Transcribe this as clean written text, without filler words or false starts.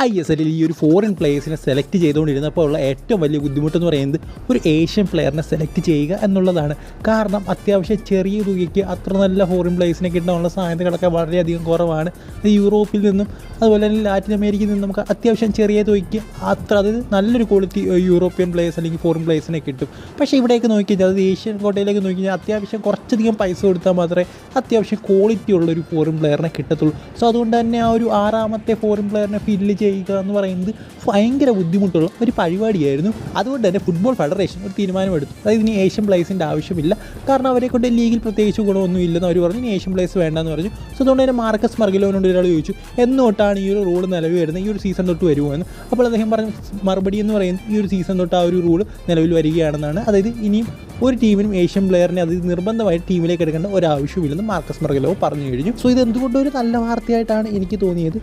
ISL ഈ ഒരു foreign പ്ലേയേഴ്സിനെ select ചെയ്തുകൊണ്ടിരുന്നപ്പോൾ ഉള്ള ഏറ്റവും വലിയ ബുദ്ധിമുട്ടെന്ന് പറയുന്നത് ഒരു ഏഷ്യൻ പ്ലെയറിനെ സെലക്ട് ചെയ്യുക എന്നുള്ളതാണ്. കാരണം അത്യാവശ്യം ചെറിയ തുകയ്ക്ക് അത്ര നല്ല ഫോറിൻ പ്ലേയേഴ്സിനെ കിട്ടാനുള്ള സാധ്യതകളൊക്കെ വളരെയധികം കുറവാണ്. യൂറോപ്പിൽ നിന്നും അതുപോലെ തന്നെ ലാറ്റിൻ അമേരിക്കയിൽ നിന്നും നമുക്ക് അത്യാവശ്യം ചെറിയ തുകയ്ക്ക് അതായത് നല്ലൊരു ക്വാളിറ്റി യൂറോപ്യൻ പ്ലേയേഴ്സ് അല്ലെങ്കിൽ ഫോറിൻ പ്ലേയേഴ്സിനെ കിട്ടും. പക്ഷേ ഇവിടേക്ക് നോക്കിക്കഴിഞ്ഞാൽ അതായത് ഏഷ്യൻ കോട്ടയിലേക്ക് നോക്കിക്കഴിഞ്ഞാൽ അത്യാവശ്യം കുറച്ചധികം പൈസ കൊടുത്താൽ മാത്രമേ അത്യാവശ്യം ക്വാളിറ്റി ഉള്ളൊരു ഫോറിൻ പ്ലെയറിനെ കിട്ടത്തുള്ളൂ. സോ അതുകൊണ്ട് തന്നെ ആ ഒരു 6ാമത്തെ ഫോറിൻ പ്ലെയറിനെ ഫില്ല് ചെയ്യുക എന്ന് പറയുന്നത് ഭയങ്കര ബുദ്ധിമുട്ടുള്ള ഒരു പരിപാടിയായിരുന്നു. അതുകൊണ്ട് തന്നെ ഫുട്ബോൾ ഫെഡറേഷൻ ഒരു തീരുമാനമെടുത്തു. അതായത് ഇനി ഏഷ്യൻ പ്ലേയേഴ്സിൻ്റെ ആവശ്യമില്ല, കാരണം അവരെ കൊണ്ട് ലീഗിൽ പ്രത്യേകിച്ച് ഗുണമൊന്നും ഇല്ലെന്ന് അവർ പറഞ്ഞു. ഇനി ഏഷ്യൻ പ്ലേയേഴ്സ് വേണ്ടെന്ന് പറഞ്ഞു. സോ അതുകൊണ്ട് തന്നെ മാർക്കസ് മർഗലോനോട് ഒരാൾ ചോദിച്ചു എന്നോട്ടാണ് ഈ ഒരു റൂൾ നിലവിൽ വരുന്നത്, ഈ ഒരു സീസൺ തൊട്ട് വരുമോ എന്ന്. അപ്പോൾ അദ്ദേഹം പറഞ്ഞ മറുപടി എന്ന് പറയുന്നത് ഈ ഒരു സീസൺ തൊട്ട് ആ ഒരു റൂൾ നിലവിൽ വരികയാണെന്നാണ്. അതായത് ഇനിയും ഒരു ടീമിനും ഏഷ്യൻ പ്ലെയറിനെ അത് നിർബന്ധമായിട്ട് ടീമിലേക്ക് എടുക്കേണ്ട ഒരാവശ്യമില്ലെന്ന് മാർക്കസ് മർഗലോ പറഞ്ഞു കഴിഞ്ഞു. സോ ഇത് എന്തുകൊണ്ടൊരു നല്ല വാർത്തയായിട്ടാണ് എനിക്ക് തോന്നിയത്.